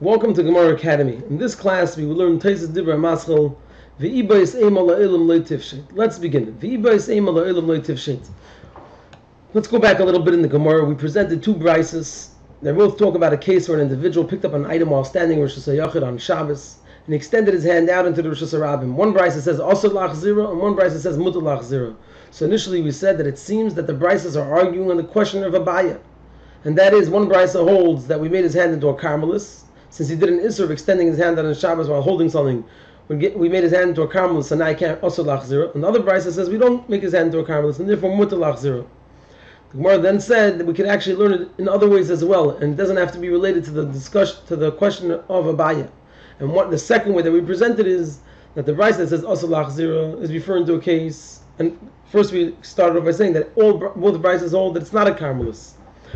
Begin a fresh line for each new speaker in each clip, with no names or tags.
Welcome to Gemara Academy. In this class, we will learn Tosfos Dibra Maschel V'ibais Eim Ala Ilam Lo Tifshet. Let's begin. V'ibais Eim Ala Ilam Lo Tifshet. Let's go back a little bit in the Gemara. We presented two brises. They both talk about a case where an individual picked up an item while standing in Rosh Hashanah on Shabbos and extended his hand out into the Rosh Hashanah. One brisa says Asur Lachzira and one brisa says Mutar Lachzira. So initially we said that it seems that the brises are arguing on the question of Abaya. And that is, one brisa holds that we made his hand into a carmelis. Since he did an Isser of extending his hand out on Shabbos while holding something, we made his hand into a carmelis, so now I can't Asur Lachzira. Another brisa says we don't make his hand into a carmelis, and therefore Mutar Lachzira. The Gemara then said that we can actually learn it in other ways as well, and it doesn't have to be related to the discussion, to the question of Abaya. And what the second way that we presented is that the brisa that says Asur Lachzira is referring to a case. And first we started off by saying that both brises hold that it's not a carmelis.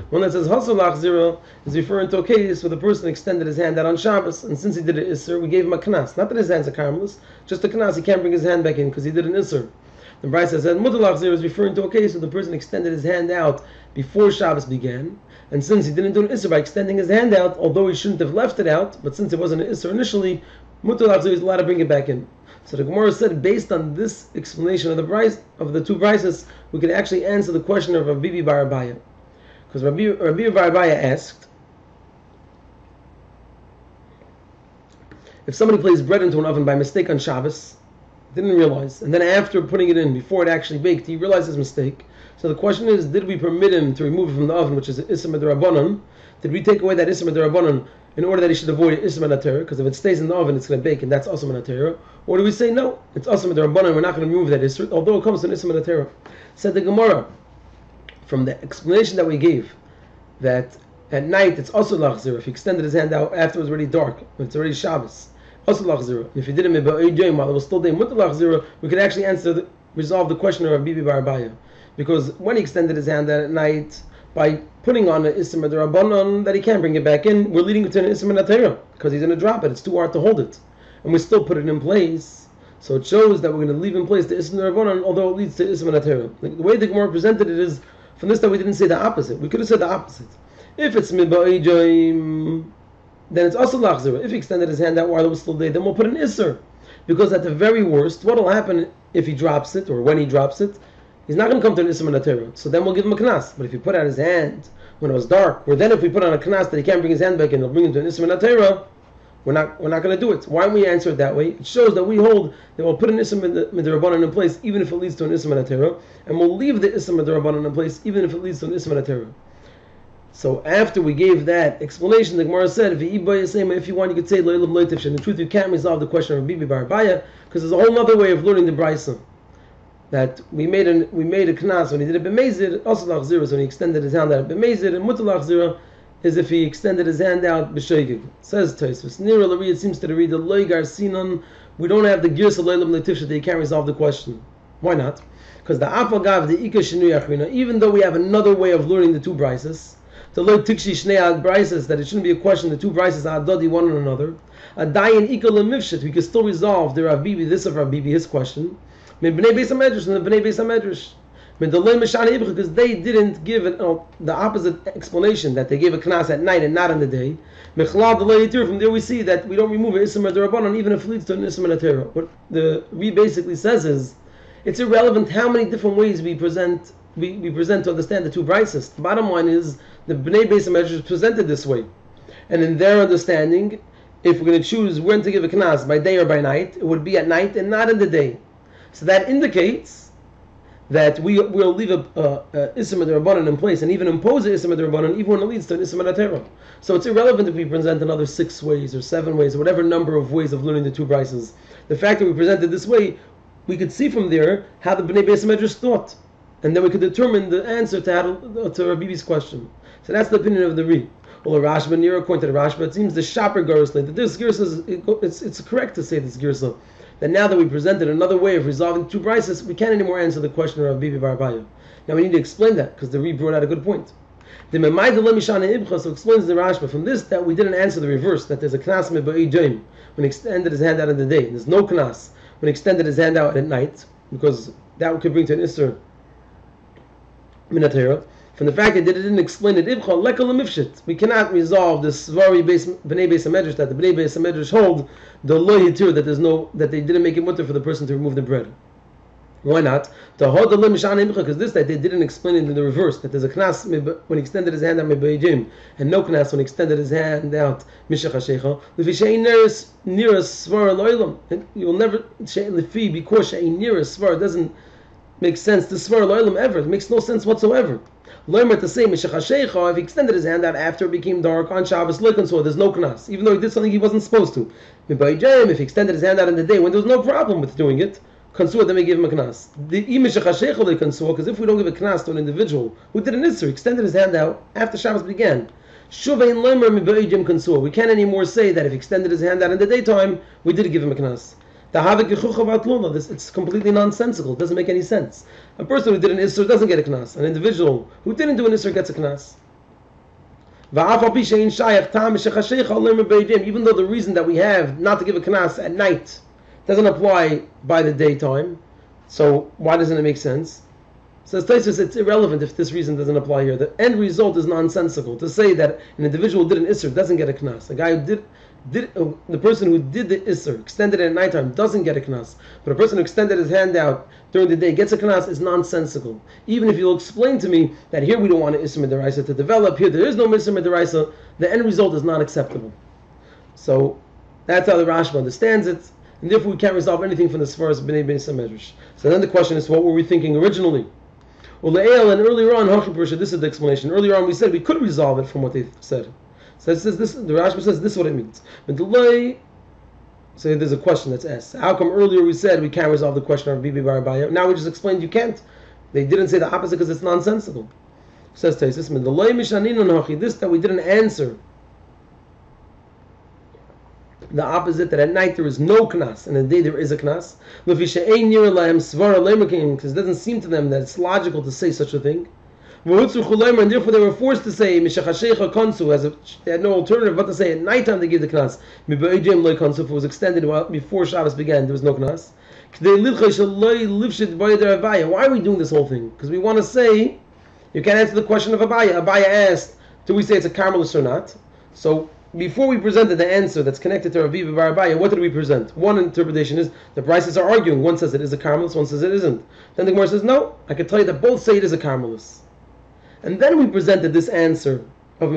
One that says Asur Lachzira is referring to a case where the person extended his hand out on Shabbos, and since he did an Isser, we gave him a knas. Not that his hand's a carmelis, just a knas. He can't bring his hand back in because he did an Isser. The Brisa says Mutar Lachzira is referring to a case where the person extended his hand out before Shabbos began, and since he didn't do an Isser by extending his hand out, although he shouldn't have left it out, but since it wasn't an Isser initially, Mutar Lachzira is allowed to bring it back in. So the Gemara said, based on this explanation of the two brises, we can actually answer the question of Rabbi Bar Abaya. Because Rabbi Bar Abaya asked, if somebody placed bread into an oven by mistake on Shabbos, didn't realize, and then after putting it in, before it actually baked, he realized his mistake. So the question is, did we permit him to remove it from the oven, which is Isser D'Rabbanan? Did we take away that Isser D'Rabbanan in order that he should avoid Isser D'Torah? Because if it stays in the oven, it's going to bake, and that's also D'Torah. Or do we say, no, it's Asur D'Rabbanan, we're not going to remove that Isser, although it comes to an Isser D'Torah? Said the Gemara, from the explanation that we gave, that at night it's Asur Lachzira. If he extended his hand out after it was already dark, when it's already Shabbos, Asur Lachzira. If he did it while it was still day, Mutar Lachzira, we could actually resolve the question of Rabbi Bar Abaya. Because when he extended his hand out at night, by putting on an Isser D'Rabbanan that he can't bring it back in, we're leading it to an Isser D'Torah, because he's going to drop it. It's too hard to hold it. And we still put it in place. So it shows that we're going to leave in place the Isser D'Rabbanan, although it leads to Isser D'Torah. The way the Gemara presented it is, from this that we didn't say the opposite. We could have said the opposite. If it's Miba'ijayim, then it's Asur Lachzira. If he extended his hand out while it was still day, then we'll put an Isser. Because at the very worst, what will happen if he drops it, or when he drops it, he's not going to come to an Isser D'Torah. So then we'll give him a knas. But if he put out his hand when it was dark, or then if we put on a knas that he can't bring his hand back in, it'll bring him to an Isser D'Torah, we're not going to do it. Why don't we answer it that way? It shows that we hold that we'll put an Isser D'Rabbanan in place even if it leads to an Isser D'Torah, and we'll leave the Isser D'Rabbanan in place even if it leads to an Isser D'Torah. So after we gave that explanation, the Gemara said, if you want, you could say Leilam Leitifshin. In truth, you can't resolve the question of Rabbi Bar Abaya, because there's a whole other way of learning the brisa. That we made a knas when he did a b'mezid, Asur Lachzira, so when he extended his hand out b'mezid, and Mutar Lachzira is if he extended his hand out b'sheigig. Says Tosfos, Nira L'ri, it seems to read the Loigar Sinan, we don't have the Girs of Leilam Leitifshin that you can't resolve the question. Why not? Because the Afagav, the Ika Shinu Yachrina, even though we have another way of learning the two brises, the Lo Tikshi Shnei Ad brises, that it shouldn't be a question, the two brises are Adodi one on another, a Dayan Ika L'mivshit, we can still resolve the Rav Bibi, this of Rav Bibi, his question, Min Bnei Beis HaMedrash, and the Bnei Beis HaMedrash. Because they didn't give the opposite explanation, that they gave a knas at night and not in the day. From there we see that we don't remove an Isser D'Rabbanan even if it leads to an Isser D'Torah. What the Rebbe basically says is, it's irrelevant how many different ways we present to understand the two brises. The bottom line is, the Bnei Beis HaMedrash presented this way. And in their understanding, if we're going to choose when to give a knas, by day or by night, it would be at night and not in the day. So that indicates that we will leave a Isser D'Rabbanan in place and even impose an Isser D'Rabbanan even when it leads to an Isser D'Torah. So it's irrelevant if we present another 6 ways or 7 ways or whatever number of ways of learning the two brises. The fact that we presented this way, we could see from there how the Bnei Beis HaMedrash thought, and then we could determine the answer to Rabbi's question. So that's the opinion of the Ri. Well, the Rashba, near according to the Rashba, it seems the Shaper Garsle, that this Girsa, it's correct to say this Girsa, that now that we presented another way of resolving two brises, we can't anymore answer the question of Rabbi Bar Abaya. Now we need to explain that, because the Ri brought out a good point. The Memai de Lemishana Ibcha, so explains the Rashba from this that we didn't answer the reverse, that there's a knas me'ba'ijayim when he extended his hand out in the day. There's no knas when he extended his hand out at night, because that could bring to an Isser D'Torah. From the fact that they didn't explain it, we cannot resolve this Svari B'nai Beis HaMedrash, that the B'nai Beis HaMedrash hold the lo yitur, that they didn't make it mutter for the person to remove the bread. Why not? Because this that they didn't explain it in the reverse, that there's a knas when he extended his hand out mebayim, and no knas when he extended his hand out mishach hashecha. You will never because it doesn't make sense to svar loylam ever. It makes no sense whatsoever. Learn to say mishach hashecha, if he extended his hand out after it became dark on Shabbos loikan, so there's no knas, even though he did something he wasn't supposed to. If he extended his hand out in the day when there was no problem with doing it, Kansua, then we give him a knas. Because if we don't give a knas to an individual who did an isser, extended his hand out after Shabbos began, we can't anymore say that if he extended his hand out in the daytime, we did give him a knas. It's completely nonsensical. It doesn't make any sense. A person who did an isser doesn't get a knas. An individual who didn't do an isser gets a knas. Even though the reason that we have not to give a knas at night doesn't apply by the daytime, so why doesn't it make sense? Says Tosfos, it's irrelevant if this reason doesn't apply here. The end result is nonsensical. To say that an individual who did an isser doesn't get a knas. The guy who the person who did the isser, extended it at nighttime, doesn't get a knas. But a person who extended his hand out during the day gets a knas is nonsensical. Even if you'll explain to me that here we don't want an isser midaraisa to develop, here there is no isser midaraisa, the end result is not acceptable. So that's how the Rashba understands it. And therefore we can't resolve anything from the Sfaras B'nai Beis HaMedrash. So then the question is, what were we thinking originally? And earlier on, this is the explanation. Earlier on we said we could resolve it from what they said. So it says this, the Rashba says this is what it means. But so there's a question that's asked. How come earlier we said we can't resolve the question of Bibi Bar Abaya? Now we just explained you can't. They didn't say the opposite because it's nonsensical. Says Tosfos, this that we didn't answer the opposite, that at night there is no knas and at the day there is a knas, because it doesn't seem to them that it's logical to say such a thing, and therefore they were forced to say as if they had no alternative but to say at night time they gave the knas. If it was extended before Shabbos began, there was no knas. Why are we doing this whole thing? Because we want to say you can't answer the question of Abaya. Abaya asked, do we say it's a carmelist or not? So before we presented the answer that's connected to Rabbi Bar Abaya, what did we present? One interpretation is the Brises are arguing. One says it is a carmelist, one says it isn't. Then the Gemara says, no, I can tell you that both say it is a carmelist. And then we presented this answer of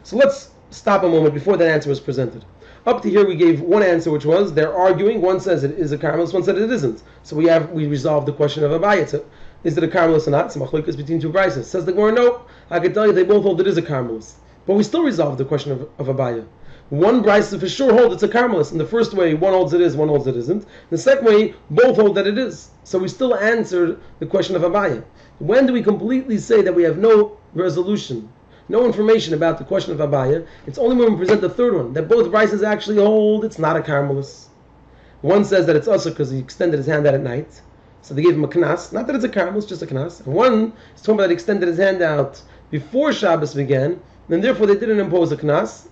So let's stop a moment before that answer was presented. Up to here we gave one answer, which was they're arguing. One says it is a carmelist, one said it isn't. So we resolved the question of Abaya. So, is it a carmelist or not? It's a machlokes between two Brises. Says the Gemara, no, I can tell you they both hold it is a carmelist. But we still resolve the question of Abaya. One Brisa for sure holds it's a carmelist. In the first way, one holds it is, one holds it isn't. The second way, both hold that it is. So we still answered the question of Abaya. When do we completely say that we have no resolution, no information about the question of Abaya? It's only when we present the third one, that both Brisas actually hold it's not a carmelist. One says that it's usher because he extended his hand out at night. So they gave him a knas. Not that it's a carmelist, just a knas. And one is talking about that he extended his hand out before Shabbos began, and therefore they didn't impose a knas,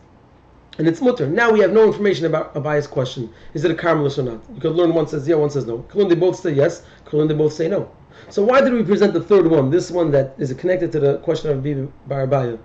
and it's mutter. Now we have no information about Abaya's question. Is it a carmelist or not? You could learn one says yeah, one says no. Could learn they both say yes, could learn they both say no. So why did we present the third one, this one that is connected to the question of Bibi Bar Abaya?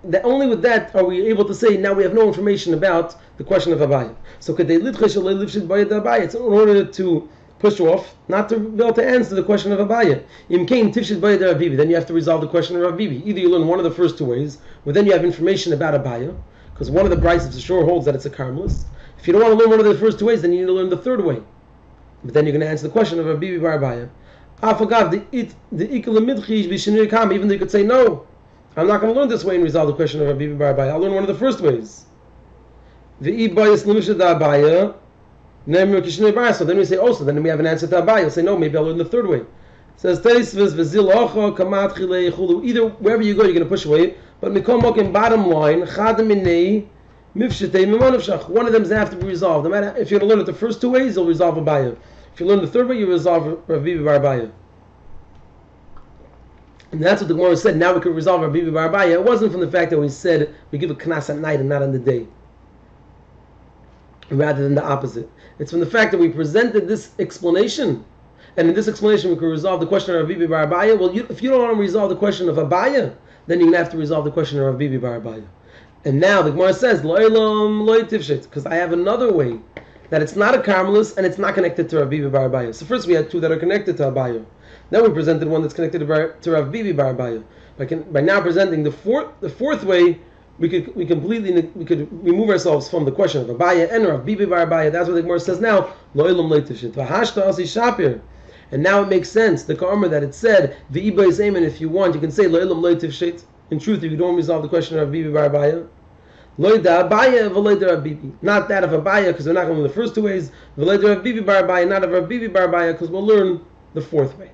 That only with that are we able to say now we have no information about the question of Abaya. So could they it's in order to push off, not to be able to answer the question of Abaya. Then you have to resolve the question of Rabibi. Either you learn one of the first two ways, or then you have information about Abaya, because one of the Brises for sure holds that it's a carmelist. If you don't want to learn one of the first two ways, then you need to learn the third way. But then you're going to answer the question of Rabibi Bar Abaya. Even though you could say, no, I'm not going to learn this way and resolve the question of Rabibi Bar Abaya. I'll learn one of the first ways. So then we say, oh, so then we have an answer to Abaya. We'll say, no, maybe I'll learn the third way. It says, either wherever you go, you're going to push away. But bottom line, one of them is have to be resolved. No matter if you're going to learn it the first two ways, you'll resolve Abaya. If you learn the third way, you resolve Rabibi Bar Abaya. And that's what the Gemara said. Now we can resolve Rabibi Bar Abaya. It wasn't from the fact that we said we give a knas at night and not on the day, rather than the opposite. It's from the fact that we presented this explanation, And in this explanation, we can resolve the question of Rav Bibi bar Abaya. Well, if you don't want to resolve the question of Abaya, then you're going to have to resolve the question of Rav Bibi bar Abaya. And now the Gemara says, Lo'ilam lo'i tifshet, because I have another way that it's not a Carmelist and it's not connected to Rav Bibi bar Abaya. So first we had two that are connected to Abaya. Then we presented one that's connected to Rav Bibi bar Abaya. By now presenting the fourth way, we could remove ourselves from the question of Abaya and Rav Bibi bar Abaya. That's what the Gemara says now. Lo'ilam lo'i tifshet. V'hashta asi shapir. And now it makes sense, the Ka'amar that it said, V'iba is Amen, if you want, you can say, Lo'ilam lo'i tifshet. In truth, if you don't resolve the question of Rav Bibi bar Abaya, Lo'i da Abaya v'lo'i da Rav Bibi. Not that of Abaya, because we're not going to the first two ways. V'lo'i da Rav Bibi bar Abaya, not of Rav Bibi bar Abaya, because we'll learn the fourth way.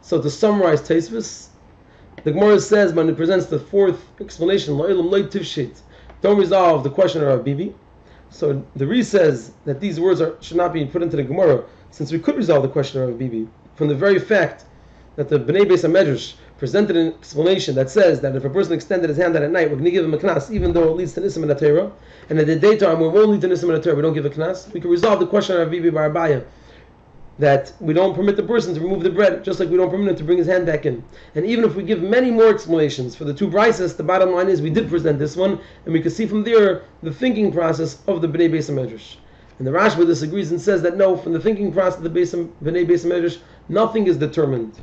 So to summarize Tosfos, the Gemara says, when it presents the fourth explanation, Lo'ilam lo'i tifshet, don't resolve the question of Rav Bibi. So the Re says that these words should not be put into the Gemara, since we could resolve the question of Rav Bibi from the very fact that the Bnei Beis HaMedrash presented an explanation that says that if a person extended his hand out at night, we're going to give him a knas, even though it leads to Nisim and Torah, and at the daytime, we won't lead to Nisim and Torah, we don't give a knas. We can resolve the question of Rav Bibi bar Abaya, that we don't permit the person to remove the bread, just like we don't permit him to bring his hand back in. And even if we give many more explanations for the two brises, the bottom line is we did present this one, and we can see from there the thinking process of the Bnei Beis HaMedrash. And the Rashba disagrees and says that no, from the thinking process of the Bnei Beis HaMedrash, nothing is determined,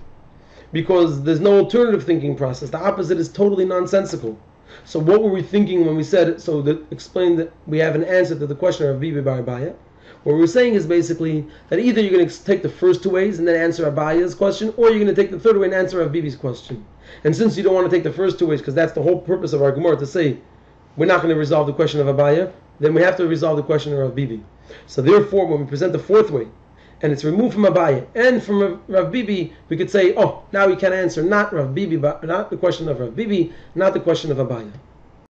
because there's no alternative thinking process. The opposite is totally nonsensical. So what were we thinking when we said, so that explained that we have an answer to the question of Bibi bar Abaya? What we're saying is basically that either you're going to take the first two ways and then answer Abaya's question, or you're going to take the third way and answer Bibi's question. And since you don't want to take the first two ways, because that's the whole purpose of our Gemara, to say we're not going to resolve the question of Abaya, then we have to resolve the question of Bibi. So therefore, when we present the fourth way, and it's removed from Abaya and from Rav Bibi, we could say, oh, now we can answer not Rav Bibi, but not the question of Rav Bibi, not the question of Abaya.